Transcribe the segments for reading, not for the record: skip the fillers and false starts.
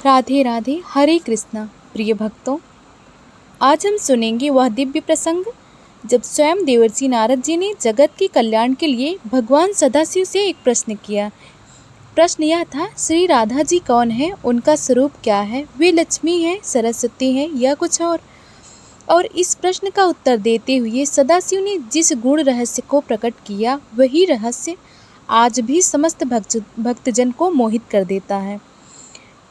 राधे राधे, हरे कृष्णा। प्रिय भक्तों, आज हम सुनेंगे वह दिव्य प्रसंग जब स्वयं देवर्षि नारद जी ने जगत के कल्याण के लिए भगवान सदाशिव से एक प्रश्न किया। प्रश्न यह था, श्री राधा जी कौन है, उनका स्वरूप क्या है, वे लक्ष्मी हैं, सरस्वती हैं या कुछ और इस प्रश्न का उत्तर देते हुए सदाशिव ने जिस गुण रहस्य को प्रकट किया, वही रहस्य आज भी समस्त भक्तजन को मोहित कर देता है।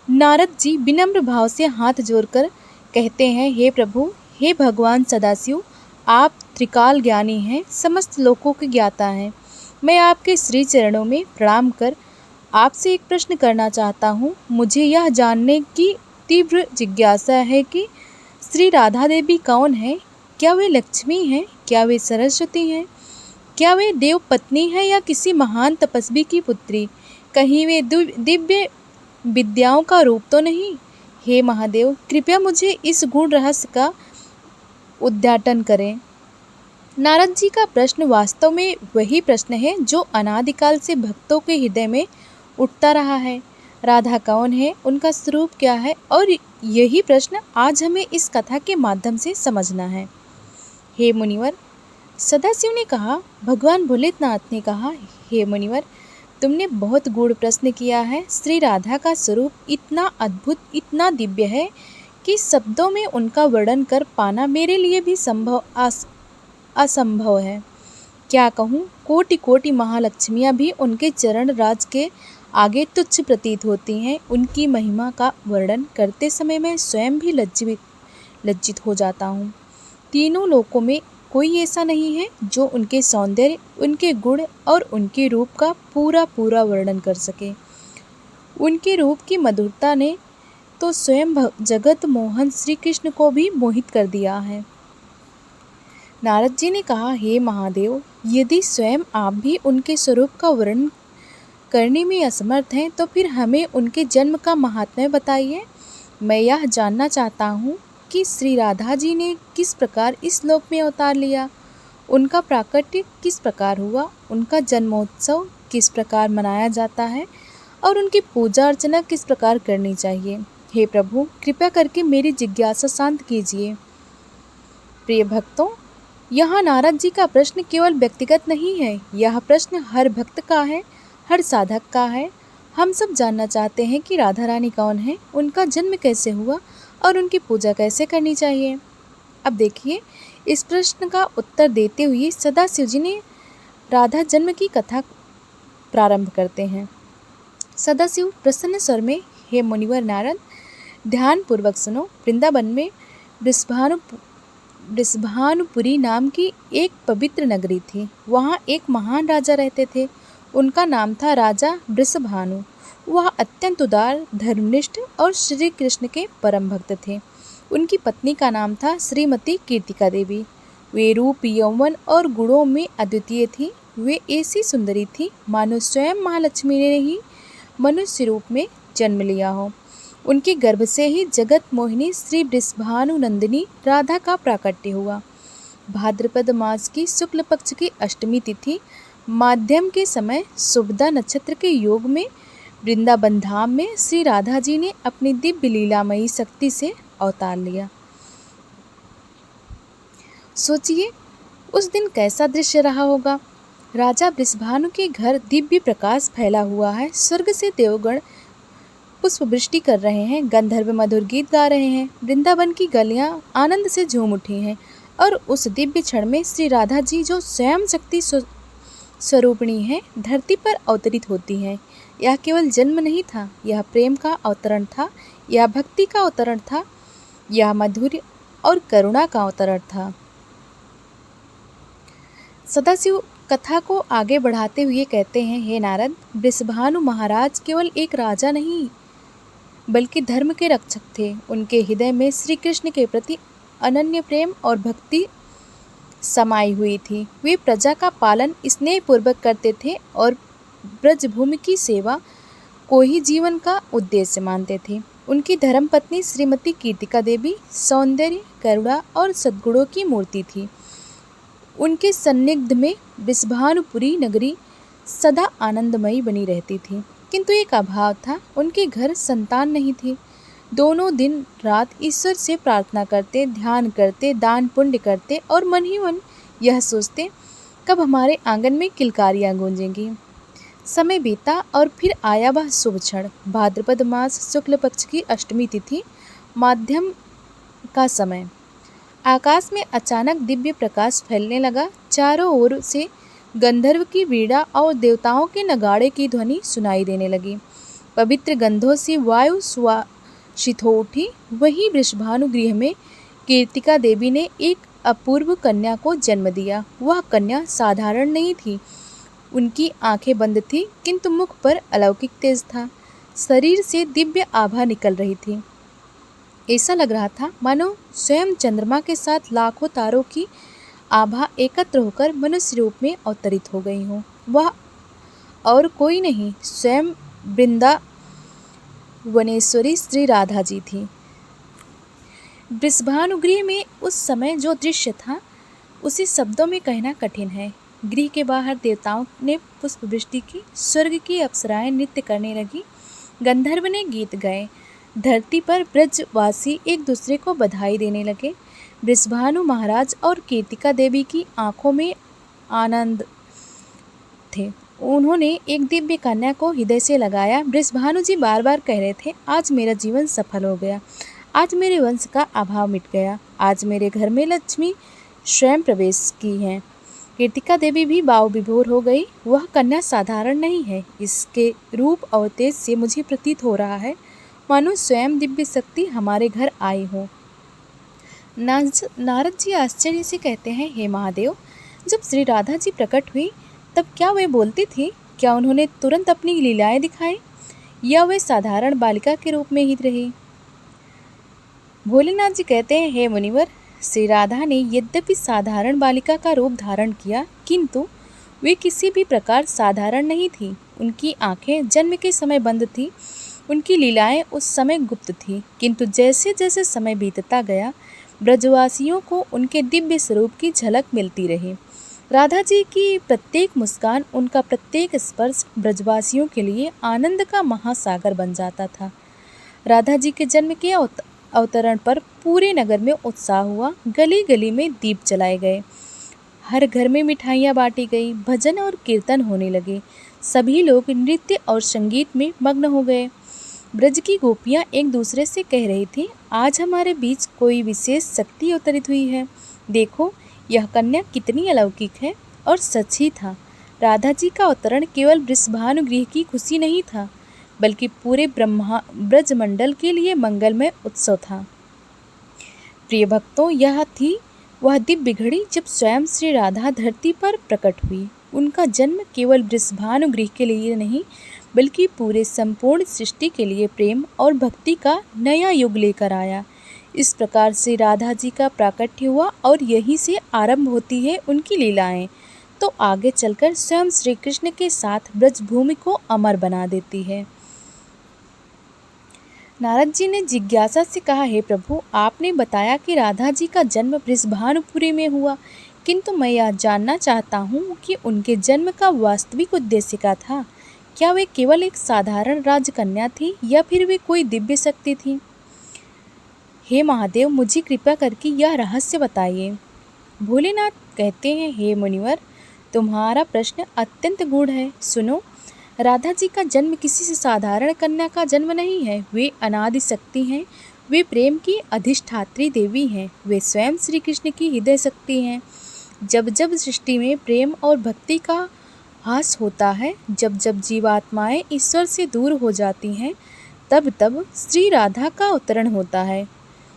नारद जी विनम्र भाव से हाथ जोड़कर कहते हैं, हे प्रभु, हे भगवान सदाशिव, आप त्रिकाल ज्ञानी हैं, समस्त लोकों के ज्ञाता हैं। मैं आपके श्री चरणों में प्रणाम कर आपसे एक प्रश्न करना चाहता हूँ। मुझे यह जानने की तीव्र जिज्ञासा है कि श्री राधा देवी कौन है। क्या वे लक्ष्मी हैं? क्या वे सरस्वती हैं? क्या वे देव पत्नी है या किसी महान तपस्वी की पुत्री? कहीं वे दिव्य विद्याओं का रूप तो नहीं? हे महादेव, कृपया मुझे इस गूढ़ रहस्य का उद्घाटन करें। नारद जी का प्रश्न वास्तव में वही प्रश्न है जो अनादिकाल से भक्तों के हृदय में उठता रहा है। राधा कौन है, उनका स्वरूप क्या है, और यही प्रश्न आज हमें इस कथा के माध्यम से समझना है। हे मुनिवर, सदाशिव ने कहा, भगवान भोलेनाथ ने कहा, हे मुनिवर, तुमने बहुत गूढ़ प्रश्न किया है। श्री राधा का स्वरूप इतना अद्भुत, इतना दिव्य है कि शब्दों में उनका वर्णन कर पाना मेरे लिए भी असंभव है। क्या कहूँ, कोटि कोटि महालक्ष्मियाँ भी उनके चरण राज के आगे तुच्छ प्रतीत होती हैं। उनकी महिमा का वर्णन करते समय मैं स्वयं भी लज्जित हो जाता हूँ। तीनों लोकों में कोई ऐसा नहीं है जो उनके सौंदर्य, उनके गुण और उनके रूप का पूरा वर्णन कर सके। उनके रूप की मधुरता ने तो स्वयं जगत मोहन श्री कृष्ण को भी मोहित कर दिया है। नारद जी ने कहा, हे महादेव, यदि स्वयं आप भी उनके स्वरूप का वर्णन करने में असमर्थ हैं, तो फिर हमें उनके जन्म का महात्म्य बताइए। मैं यह जानना चाहता हूँ कि श्री राधा जी ने किस प्रकार इस लोक में अवतार लिया, उनका प्राकट्य किस प्रकार हुआ, उनका जन्मोत्सव किस प्रकार मनाया जाता है और उनकी पूजा अर्चना किस प्रकार करनी चाहिए। हे प्रभु, कृपया करके मेरी जिज्ञासा शांत कीजिए। प्रिय भक्तों, यहाँ नारद जी का प्रश्न केवल व्यक्तिगत नहीं है, यह प्रश्न हर भक्त का है, हर साधक का है। हम सब जानना चाहते हैं कि राधा रानी कौन है, उनका जन्म कैसे हुआ और उनकी पूजा कैसे करनी चाहिए। अब देखिए, इस प्रश्न का उत्तर देते हुए सदाशिव जी ने राधा जन्म की कथा प्रारंभ करते हैं। सदाशिव प्रसन्न स्वर में, हे मुनिवर नारद, ध्यान पूर्वक सुनो। वृंदावन में वृषभानुपुरी नाम की एक पवित्र नगरी थी। वहाँ एक महान राजा रहते थे। उनका नाम था राजा वृषभानु। वह अत्यंत उदार, धर्मनिष्ठ और श्री कृष्ण के परम भक्त थे। उनकी पत्नी का नाम था श्रीमती कीर्तिका देवी। वे रूप, यौवन और गुणों में अद्वितीय थी। वे ऐसी सुंदरी थी मानो स्वयं महालक्ष्मी ने ही मनुष्य रूप में जन्म लिया हो। उनके गर्भ से ही जगत मोहिनी श्री वृषभानु नंदिनी राधा का प्राकट्य हुआ। भाद्रपद मास की शुक्ल पक्ष की अष्टमी तिथि माध्यम के समय शुभदा नक्षत्र के योग में वृंदावन धाम में श्री राधा जी ने अपनी दिव्य लीलामयी शक्ति से अवतार लिया। सोचिए, उस दिन कैसा दृश्य रहा होगा। राजा वृषभानु के घर दिव्य प्रकाश फैला हुआ है। स्वर्ग से देवगण पुष्प वृष्टि कर रहे हैं, गंधर्व मधुर गीत गा रहे हैं, वृंदावन की गलियां आनंद से झूम उठी हैं। और उस दिव्य क्षण में श्री राधा जी, जो स्वयं शक्ति स्वरूपिणी है, धरती पर अवतरित होती हैं। यह केवल जन्म नहीं था, यह प्रेम का अवतरण था, यह भक्ति का अवतरण था, यह माधुर्य और करुणा का अवतरण था। सदाशिव कथा को आगे बढ़ाते हुए कहते हैं, हे नारद, वृषभानु महाराज केवल एक राजा नहीं बल्कि धर्म के रक्षक थे। उनके हृदय में श्री कृष्ण के प्रति अनन्य प्रेम और भक्ति समाई हुई थी। वे प्रजा का पालन स्नेहपूर्वक करते थे और ब्रजभूमि की सेवा को ही जीवन का उद्देश्य मानते थे। उनकी धर्मपत्नी श्रीमती कीर्तिका देवी सौंदर्य, करुणा और सद्गुणों की मूर्ति थी। उनके सन्निग्ध में वृषभानुपुरी नगरी सदा आनंदमयी बनी रहती थी। किंतु एक अभाव था, उनके घर संतान नहीं थी। दोनों दिन रात ईश्वर से प्रार्थना करते, ध्यान करते, दान पुण्य करते और मन ही मन यह सोचते कब हमारे आंगन में किलकारियाँ गूंजेंगी। समय बीता और फिर आया वह शुभ क्षण, भाद्रपद मास शुक्ल पक्ष की अष्टमी तिथि, माध्यम का समय। आकाश में अचानक दिव्य प्रकाश फैलने लगा। चारों ओर से गंधर्व की वीणा और देवताओं के नगाड़े की ध्वनि सुनाई देने लगी। पवित्र गंधों से वायु सुवासित हो उठी। वहीं वृषभानु गृह में कीर्तिका देवी ने एक अपूर्व कन्या को जन्म दिया। वह कन्या साधारण नहीं थी। उनकी आंखें बंद थीं, किंतु मुख पर अलौकिक तेज था। शरीर से दिव्य आभा निकल रही थी। ऐसा लग रहा था मानो स्वयं चंद्रमा के साथ लाखों तारों की आभा एकत्र होकर मनुष्य रूप में अवतरित हो गई हो। वह और कोई नहीं, स्वयं वृंदावनेश्वरी श्री राधा जी थी। वृषभानुगृह में उस समय जो दृश्य था उसे शब्दों में कहना कठिन है। गृह के बाहर देवताओं ने पुष्प वृष्टि की, स्वर्ग की अप्सराएं नृत्य करने लगी, गंधर्व ने गीत गाए। धरती पर ब्रजवासी एक दूसरे को बधाई देने लगे। वृषभानु महाराज और कीर्तिका देवी की आंखों में आनंद थे। उन्होंने एक दिव्य कन्या को हृदय से लगाया। वृषभानु जी बार बार कह रहे थे, आज मेरा जीवन सफल हो गया, आज मेरे वंश का अभाव मिट गया, आज मेरे घर में लक्ष्मी स्वयं प्रवेश की है। कीर्तिका देवी भी भाव विभोर हो गई। वह कन्या साधारण नहीं है। इसके रूप और तेज से मुझे प्रतीत हो रहा है मानो स्वयं दिव्य शक्ति हमारे घर आई हो। नारद जी आश्चर्य से कहते हैं, हे महादेव, जब श्री राधा जी प्रकट हुई तब क्या वे बोलती थी? क्या उन्होंने तुरंत अपनी लीलाएं दिखाई या वे साधारण बालिका के रूप में ही रही? भोलेनाथ जी कहते हैं, हे मुनिवर, श्री राधा ने यद्यपि साधारण बालिका का रूप धारण किया, किंतु वे किसी भी प्रकार साधारण नहीं थी। उनकी आंखें जन्म के समय बंद थी। उनकी लीलाएं उस समय गुप्त थी, किंतु जैसे जैसे समय बीतता गया ब्रजवासियों को उनके दिव्य स्वरूप की झलक मिलती रही। राधा जी की प्रत्येक मुस्कान, उनका प्रत्येक स्पर्श ब्रजवासियों के लिए आनंद का महासागर बन जाता था। राधा जी के जन्म के अवतरण पर पूरे नगर में उत्साह हुआ। गली गली में दीप जलाए गए, हर घर में मिठाइयाँ बांटी गई, भजन और कीर्तन होने लगे। सभी लोग नृत्य और संगीत में मग्न हो गए। ब्रज की गोपियाँ एक दूसरे से कह रही थी, आज हमारे बीच कोई विशेष शक्ति अवतरित हुई है। देखो, यह कन्या कितनी अलौकिक है। और सच ही था, राधा जी का अवतरण केवल वृषभानु गृह की खुशी नहीं था, बल्कि पूरे ब्रजमंडल के लिए मंगलमय उत्सव था। प्रिय भक्तों, यह थी वह दिव्य घड़ी जब स्वयं श्री राधा धरती पर प्रकट हुई। उनका जन्म केवल वृषभानु गृह के लिए नहीं, बल्कि पूरे संपूर्ण सृष्टि के लिए प्रेम और भक्ति का नया युग लेकर आया। इस प्रकार से राधा जी का प्राकट्य हुआ और यहीं से आरंभ होती है उनकी लीलाएं, तो आगे चलकर स्वयं श्री कृष्ण के साथ ब्रजभूमि को अमर बना देती है। नारद जी ने जिज्ञासा से कहा, हे प्रभु, आपने बताया कि राधा जी का जन्म वृषभानुपुरी में हुआ, किंतु मैं यह जानना चाहता हूँ कि उनके जन्म का वास्तविक उद्देश्य क्या था। क्या वे केवल एक साधारण राजकन्या थी या फिर वे कोई दिव्य शक्ति थी? हे महादेव, मुझे कृपा करके यह रहस्य बताइए। भोलेनाथ कहते हैं, हे मुनिवर, तुम्हारा प्रश्न अत्यंत गूढ़ है। सुनो, राधा जी का जन्म किसी से साधारण कन्या का जन्म नहीं है। वे अनादि शक्ति हैं। वे प्रेम की अधिष्ठात्री देवी हैं। वे स्वयं श्री कृष्ण की हृदय शक्ति हैं। जब जब सृष्टि में प्रेम और भक्ति का हास होता है, जब जब जीवात्माएं ईश्वर से दूर हो जाती हैं, तब तब श्री राधा का अवतरण होता है।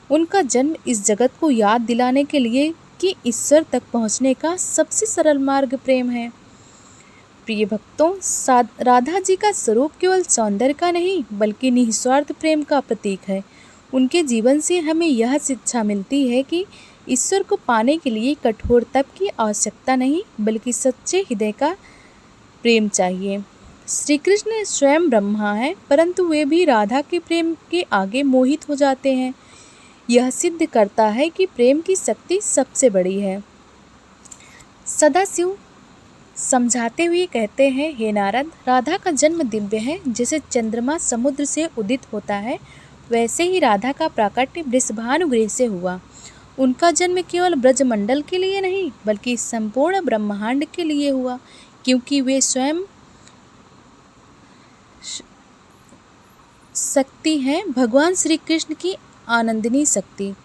उनका जन्म इस जगत को याद दिलाने के लिए कि ईश्वर तक पहुंचने का सबसे सरल मार्ग प्रेम है। प्रिय भक्तों, राधा जी का स्वरूप केवल सौंदर्य का नहीं, बल्कि निस्वार्थ प्रेम का प्रतीक है। उनके जीवन से हमें यह शिक्षा मिलती है कि ईश्वर को पाने के लिए कठोर तप की आवश्यकता नहीं, बल्कि सच्चे हृदय का प्रेम चाहिए। श्री कृष्ण स्वयं ब्रह्मा है, परंतु वे भी राधा के प्रेम के आगे मोहित हो जाते हैं। यह सिद्ध करता है कि प्रेम की शक्ति सबसे बड़ी है। सदाशिव समझाते हुए कहते हैं, हे नारद, राधा का जन्म दिव्य है। जैसे चंद्रमा समुद्र से उदित होता है, वैसे ही राधा का प्राकट्य वृषभानुगृह से हुआ। उनका जन्म केवल ब्रजमंडल के लिए नहीं बल्कि संपूर्ण ब्रह्मांड के लिए हुआ, क्योंकि वे स्वयं शक्ति हैं, भगवान श्री कृष्ण की आनंदिनी शक्ति।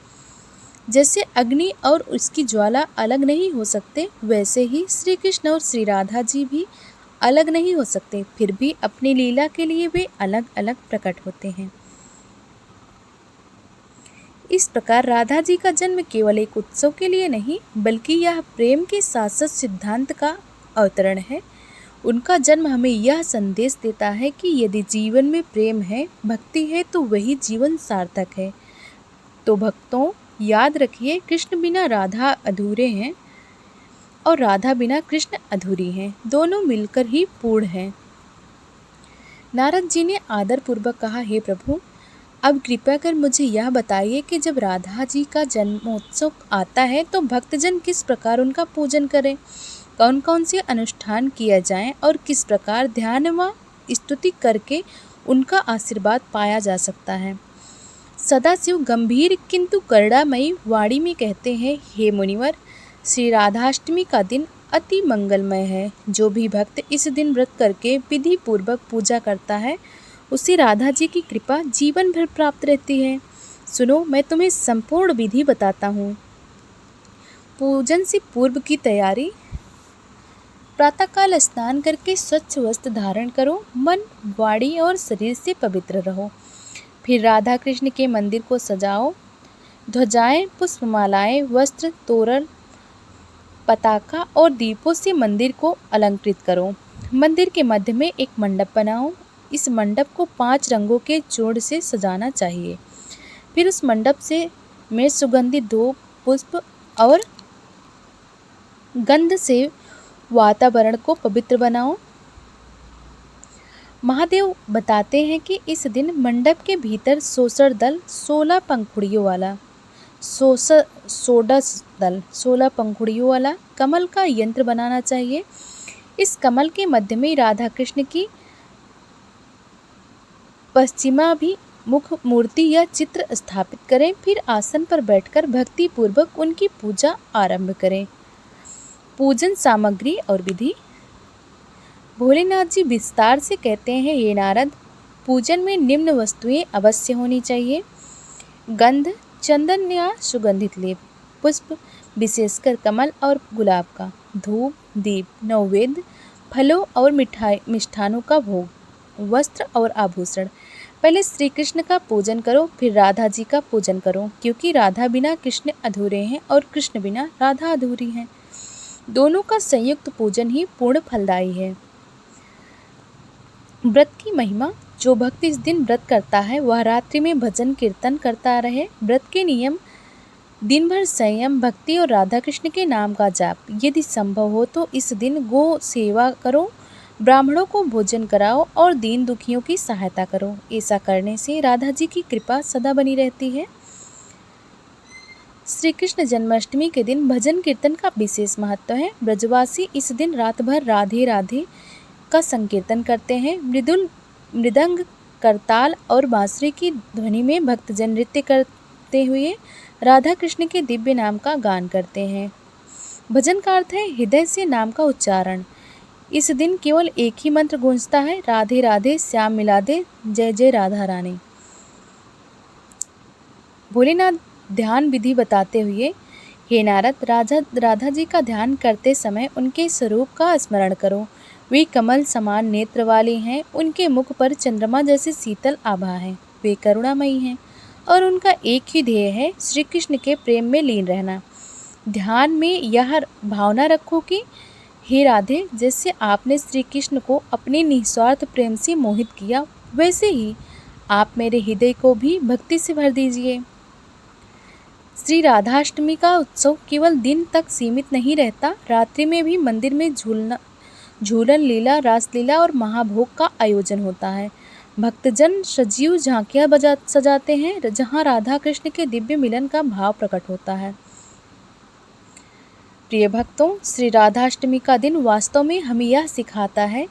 जैसे अग्नि और उसकी ज्वाला अलग नहीं हो सकते, वैसे ही श्री कृष्ण और श्री राधा जी भी अलग नहीं हो सकते, फिर भी अपनी लीला के लिए वे अलग अलग प्रकट होते हैं। इस प्रकार राधा जी का जन्म केवल एक उत्सव के लिए नहीं बल्कि यह प्रेम के शाश्वत सिद्धांत का अवतरण है। उनका जन्म हमें यह संदेश देता है कि यदि जीवन में प्रेम है, भक्ति है, तो वही जीवन सार्थक है। तो भक्तों, याद रखिए, कृष्ण बिना राधा अधूरे हैं और राधा बिना कृष्ण अधूरी हैं। दोनों मिलकर ही पूर्ण हैं। नारद जी ने आदर पूर्वक कहा, हे प्रभु, अब कृपया कर मुझे यह बताइए कि जब राधा जी का जन्मोत्सव आता है तो भक्तजन किस प्रकार उनका पूजन करें, कौन कौन से अनुष्ठान किया जाए और किस प्रकार ध्यान व स्तुति करके उनका आशीर्वाद पाया जा सकता है। सदाशिव गंभीर किंतु करुणामयी वाणी में कहते हैं, हे मुनिवर, श्री राधाष्टमी का दिन अति मंगलमय है। जो भी भक्त इस दिन व्रत करके विधि पूर्वक पूजा करता है उसे राधा जी की कृपा जीवन भर प्राप्त रहती है। सुनो, मैं तुम्हें संपूर्ण विधि बताता हूँ। पूजन से पूर्व की तैयारी। प्रातःकाल स्नान करके स्वच्छ वस्त्र धारण करो, मन, वाणी और शरीर से पवित्र रहो। फिर राधा कृष्ण के मंदिर को सजाओ। ध्वजाएं, पुष्पमालाएं, वस्त्र, तोरण, पताका और दीपों से मंदिर को अलंकृत करो। मंदिर के मध्य में एक मंडप बनाओ। इस मंडप को 5 रंगों के चूर्ण से सजाना चाहिए। फिर उस मंडप में सुगंधित धूप, पुष्प और गंध से वातावरण को पवित्र बनाओ। महादेव बताते हैं कि इस दिन मंडप के भीतर सोसर दल 16 पंखुड़ियों वाला कमल का यंत्र बनाना चाहिए। इस कमल के मध्य में राधा कृष्ण की पश्चिमाभिमुख मूर्ति या चित्र स्थापित करें। फिर आसन पर बैठकर भक्ति पूर्वक उनकी पूजा आरंभ करें। पूजन सामग्री और विधि। भोलेनाथ जी विस्तार से कहते हैं, हे नारद, पूजन में निम्न वस्तुएं अवश्य होनी चाहिए: गंध, चंदन या सुगंधित लेप, पुष्प, विशेषकर कमल और गुलाब का, धूप, दीप, नैवेद्य, फलों और मिष्ठानों का भोग, वस्त्र और आभूषण। पहले श्री कृष्ण का पूजन करो, फिर राधा जी का पूजन करो, क्योंकि राधा बिना कृष्ण अधूरे हैं और कृष्ण बिना राधा अधूरी हैं। दोनों का संयुक्त पूजन ही पूर्ण फलदायी है। व्रत की महिमा। जो भक्त इस दिन व्रत करता है वह रात्रि में भजन कीर्तन करता रहे। व्रत के नियम: दिन भर संयम, भक्ति और राधा कृष्ण के नाम का जाप। यदि संभव हो तो इस दिन गो सेवा करो, ब्राह्मणों को भोजन कराओ और दीन दुखियों की सहायता करो। ऐसा करने से राधा जी की कृपा सदा बनी रहती है। श्री कृष्ण जन्माष्टमी के दिन भजन कीर्तन का विशेष महत्व है। ब्रजवासी इस दिन रात भर राधे राधे का संकीर्तन करते हैं। मृदंग, करताल और बांसुरी की ध्वनि में भक्तजन नृत्य करते हुए राधा कृष्ण के दिव्य नाम का गान करते हैं। भजन का अर्थ है हृदय से नाम का उच्चारण। इस दिन केवल एक ही मंत्र गूंजता है: राधे राधे श्याम मिला दे, जय जय राधा रानी। भोलेनाथ ध्यान विधि बताते हुए, हे नारद, राधा जी का ध्यान करते समय उनके स्वरूप का स्मरण करो। वे कमल समान नेत्र वाली हैं, उनके मुख पर चंद्रमा जैसे शीतल आभा है। वे करुणामयी हैं और उनका एक ही ध्येय है श्री कृष्ण के प्रेम में लीन रहना। ध्यान में यह भावना रखो कि हे राधे, जैसे आपने श्री कृष्ण को अपने निस्वार्थ प्रेम से मोहित किया, वैसे ही आप मेरे हृदय को भी भक्ति से भर दीजिए। श्री राधाष्टमी का उत्सव केवल दिन तक सीमित नहीं रहता। रात्रि में भी मंदिर में झूलन लीला, रासलीला और महाभोग का आयोजन होता है। भक्तजन सजीव झांकियां सजाते हैं जहां राधा कृष्ण के दिव्य मिलन का भाव प्रकट होता है। प्रिय भक्तों, श्री राधाष्टमी का दिन वास्तव में हमें यह सिखाता है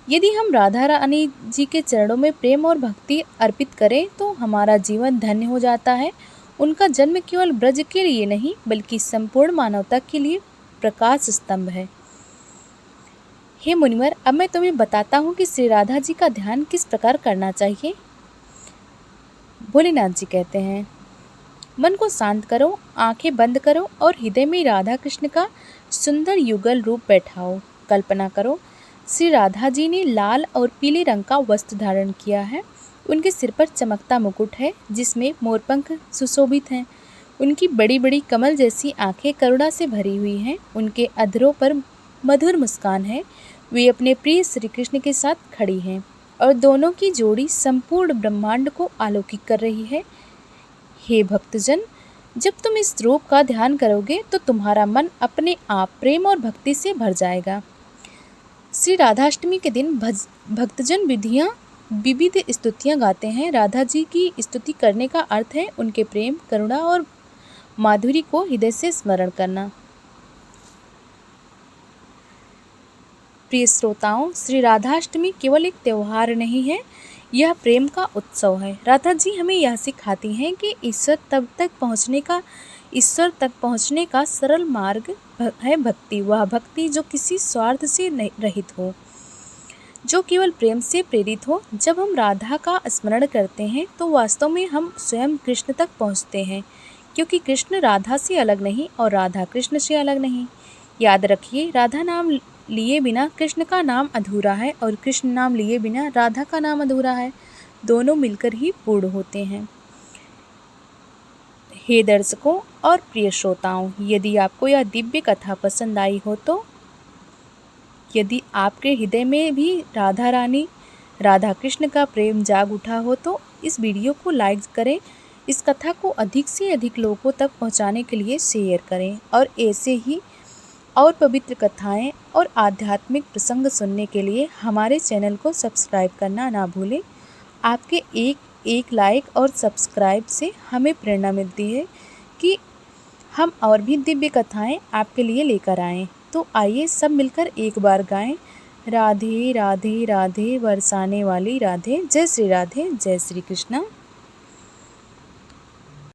यदि हम राधा रानी जी के चरणों में प्रेम और भक्ति अर्पित करें तो हमारा जीवन धन्य हो जाता है। उनका जन्म केवल ब्रज के लिए नहीं बल्कि संपूर्ण मानवता के लिए प्रकाश स्तंभ है। हे मुनिवर, अब मैं तुम्हें बताता हूँ कि श्री राधा जी का ध्यान किस प्रकार करना चाहिए। भोलेनाथ जी कहते हैं, मन को शांत करो, आंखें बंद करो और हृदय में राधा कृष्ण का सुंदर युगल रूप बैठाओ। कल्पना करो, श्री राधा जी ने लाल और पीले रंग का वस्त्र धारण किया है। उनके सिर पर चमकता मुकुट है जिसमें मोरपंख सुशोभित हैं। उनकी बड़ी बड़ी कमल जैसी आंखें करुणा से भरी हुई हैं। उनके अधरों पर मधुर मुस्कान है। वे अपने प्रिय श्री कृष्ण के साथ खड़ी हैं और दोनों की जोड़ी संपूर्ण ब्रह्मांड को आलोकित कर रही है। हे भक्तजन, जब तुम इस रूप का ध्यान करोगे तो तुम्हारा मन अपने आप प्रेम और भक्ति से भर जाएगा। श्री राधाष्टमी के दिन भक्तजन विविध स्तुतियाँ गाते हैं। राधा जी की स्तुति करने का अर्थ है उनके प्रेम, करुणा और माधुरी को हृदय से स्मरण करना। प्रिय श्रोताओं, श्री राधाष्टमी केवल एक त्यौहार नहीं है, यह प्रेम का उत्सव है। राधा जी हमें यह सिखाती हैं कि ईश्वर तक पहुँचने का सरल मार्ग है भक्ति। वह भक्ति जो किसी स्वार्थ से रहित हो, जो केवल प्रेम से प्रेरित हो। जब हम राधा का स्मरण करते हैं तो वास्तव में हम स्वयं कृष्ण तक पहुँचते हैं, क्योंकि कृष्ण राधा से अलग नहीं और राधा कृष्ण से अलग नहीं। याद रखिए, राधा नाम लिए बिना कृष्ण का नाम अधूरा है और कृष्ण नाम लिए बिना राधा का नाम अधूरा है। दोनों मिलकर ही पूर्ण होते हैं। हे दर्शकों और प्रिय श्रोताओं, यदि आपको यह दिव्य कथा पसंद आई हो तो यदि आपके हृदय में भी राधा कृष्ण का प्रेम जाग उठा हो तो इस वीडियो को लाइक करें। इस कथा को अधिक से अधिक लोगों तक पहुंचाने के लिए शेयर करें और ऐसे ही और पवित्र कथाएं और आध्यात्मिक प्रसंग सुनने के लिए हमारे चैनल को सब्सक्राइब करना ना भूलें। आपके एक लाइक और सब्सक्राइब से हमें प्रेरणा मिलती है कि हम और भी दिव्य कथाएं आपके लिए लेकर आएं। तो आइए सब मिलकर एक बार गाएं, राधे राधे राधे बरसाने वाली राधे। जय श्री राधे, जय श्री कृष्णा।